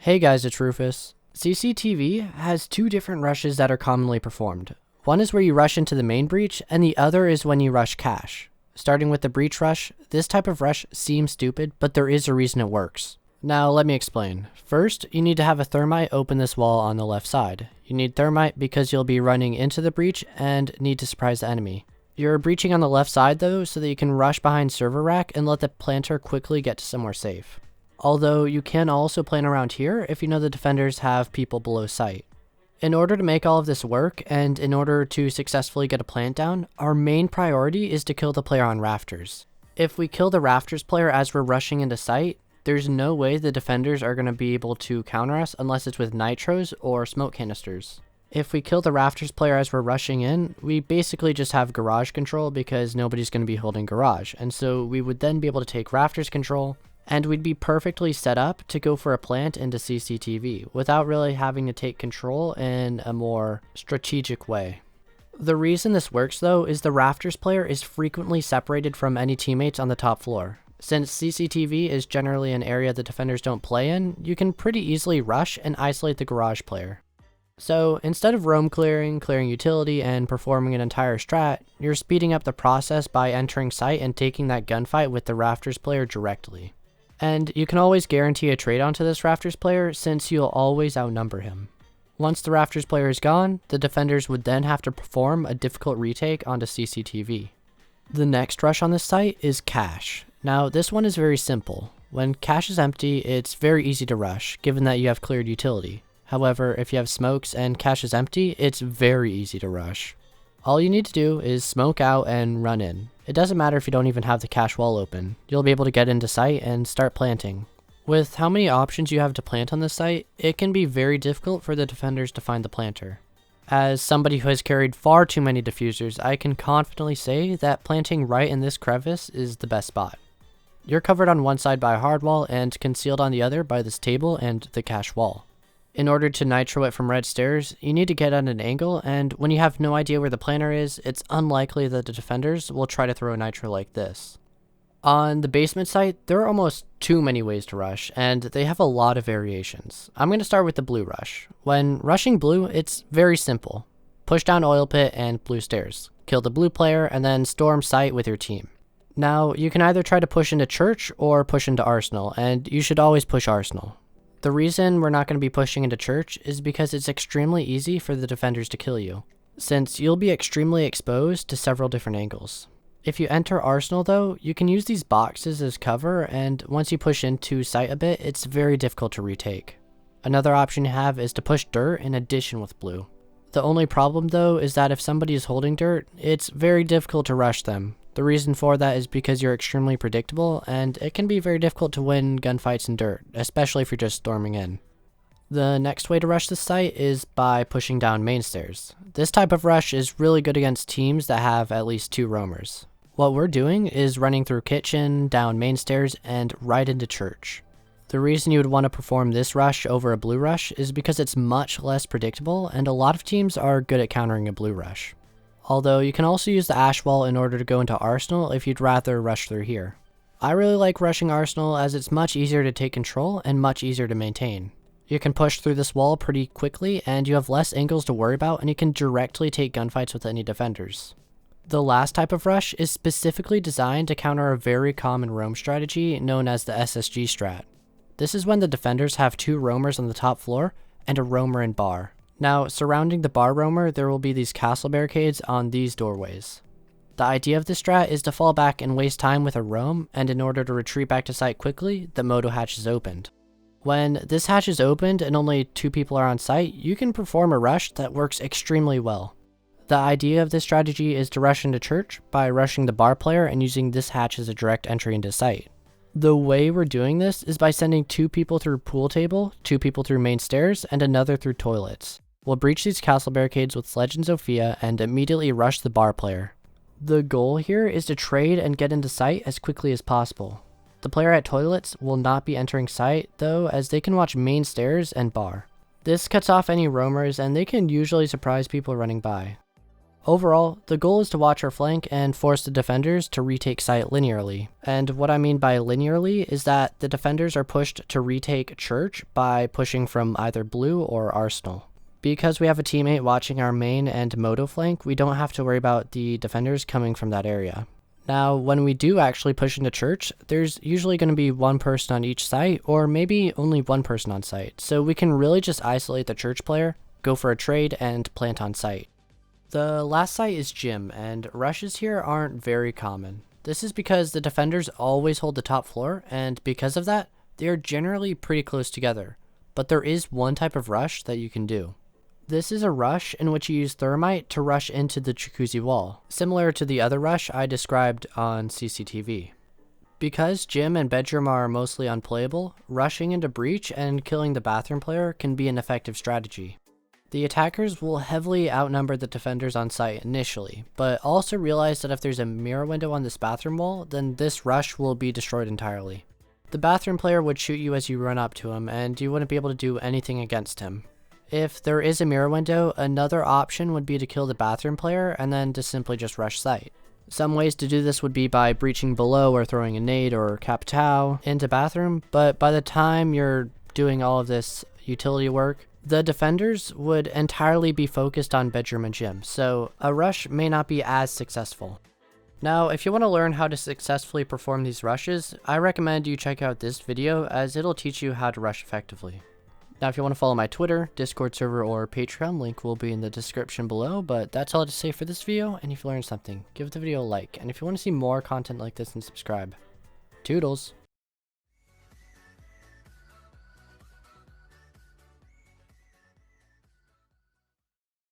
Hey guys, it's Rufus. CCTV has two different rushes that are commonly performed. One is where you rush into the main breach, and the other is when you rush cache. Starting with the breach rush, this type of rush seems stupid, but there is a reason it works. Now let me explain. First, you need to have a thermite open this wall on the left side. You need thermite because you'll be running into the breach and need to surprise the enemy. You're breaching on the left side though, so that you can rush behind server rack and let the planter quickly get to somewhere safe. Although you can also plan around here if you know the defenders have people below sight. In order to make all of this work, and in order to successfully get a plant down, our main priority is to kill the player on rafters. If we kill the rafters player as we're rushing into sight, there's no way the defenders are going to be able to counter us unless it's with nitros or smoke canisters. If we kill the rafters player as we're rushing in, we basically just have garage control because nobody's going to be holding garage, and so we would then be able to take rafters control, and we'd be perfectly set up to go for a plant into CCTV without really having to take control in a more strategic way. The reason this works though is the rafters player is frequently separated from any teammates on the top floor. Since CCTV is generally an area the defenders don't play in, you can pretty easily rush and isolate the garage player. So instead of roam clearing, clearing utility, and performing an entire strat, you're speeding up the process by entering site and taking that gunfight with the rafters player directly. And you can always guarantee a trade onto this rafters player since you'll always outnumber him. Once the rafters player is gone, the defenders would then have to perform a difficult retake onto CCTV. The next rush on this site is cache. Now this one is very simple. When cache is empty, it's very easy to rush given that you have cleared utility. However, if you have smokes and cache is empty, it's very easy to rush. All you need to do is smoke out and run in. It doesn't matter if you don't even have the cache wall open. You'll be able to get into site and start planting. With how many options you have to plant on this site, it can be very difficult for the defenders to find the planter. As somebody who has carried far too many diffusers, I can confidently say that planting right in this crevice is the best spot. You're covered on one side by a hard wall and concealed on the other by this table and the cache wall. In order to nitro it from red stairs, you need to get at an angle, and when you have no idea where the planter is, it's unlikely that the defenders will try to throw a nitro like this. On the basement site, there are almost too many ways to rush, and they have a lot of variations. I'm going to start with the blue rush. When rushing blue, it's very simple. Push down oil pit and blue stairs. Kill the blue player, and then storm site with your team. Now, you can either try to push into church or push into arsenal, and you should always push arsenal. The reason we're not going to be pushing into church is because it's extremely easy for the defenders to kill you, since you'll be extremely exposed to several different angles. If you enter arsenal though, you can use these boxes as cover, and once you push into site a bit, it's very difficult to retake. Another option you have is to push dirt in addition with blue. The only problem though is that if somebody is holding dirt, it's very difficult to rush them. The reason for that is because you're extremely predictable, and it can be very difficult to win gunfights in dirt, especially if you're just storming in. The next way to rush this site is by pushing down main stairs. This type of rush is really good against teams that have at least 2 roamers. What we're doing is running through kitchen, down main stairs, and right into church. The reason you would want to perform this rush over a blue rush is because it's much less predictable, and a lot of teams are good at countering a blue rush. Although you can also use the ash wall in order to go into arsenal if you'd rather rush through here. I really like rushing arsenal as it's much easier to take control and much easier to maintain. You can push through this wall pretty quickly, and you have less angles to worry about, and you can directly take gunfights with any defenders. The last type of rush is specifically designed to counter a very common roam strategy known as the SSG strat. This is when the defenders have 2 roamers on the top floor and a roamer in bar. Now, surrounding the bar roamer, there will be these castle barricades on these doorways. The idea of this strat is to fall back and waste time with a roam, and in order to retreat back to site quickly, the moto hatch is opened. When this hatch is opened and only 2 people are on site, you can perform a rush that works extremely well. The idea of this strategy is to rush into church by rushing the bar player and using this hatch as a direct entry into site. The way we're doing this is by sending 2 people through pool table, 2 people through main stairs, and another through toilets. We'll breach these castle barricades with Sledge and Zofia and immediately rush the bar player. The goal here is to trade and get into site as quickly as possible. The player at toilets will not be entering site though, as they can watch main stairs and bar. This cuts off any roamers, and they can usually surprise people running by. Overall, the goal is to watch our flank and force the defenders to retake site linearly. And what I mean by linearly is that the defenders are pushed to retake church by pushing from either blue or arsenal. Because we have a teammate watching our main and moto flank, we don't have to worry about the defenders coming from that area. Now, when we do actually push into church, there's usually going to be one person on each site, or maybe only one person on site. So we can really just isolate the church player, go for a trade, and plant on site. The last site is gym, and rushes here aren't very common. This is because the defenders always hold the top floor, and because of that, they are generally pretty close together. But there is one type of rush that you can do. This is a rush in which you use thermite to rush into the jacuzzi wall, similar to the other rush I described on CCTV. Because gym and bedroom are mostly unplayable, rushing into breach and killing the bathroom player can be an effective strategy. The attackers will heavily outnumber the defenders on site initially, but also realize that if there's a mirror window on this bathroom wall, then this rush will be destroyed entirely. The bathroom player would shoot you as you run up to him, and you wouldn't be able to do anything against him. If there is a mirror window, another option would be to kill the bathroom player and then to simply just rush site. Some ways to do this would be by breaching below or throwing a nade or cap-tow into bathroom, but by the time you're doing all of this utility work, the defenders would entirely be focused on bedroom and gym, so a rush may not be as successful. Now, if you want to learn how to successfully perform these rushes, I recommend you check out this video as it'll teach you how to rush effectively. Now, if you want to follow my Twitter, Discord server, or Patreon, link will be in the description below, but that's all I have to say for this video, and if you learned something, give the video a like, and if you want to see more content like this, then subscribe. Toodles!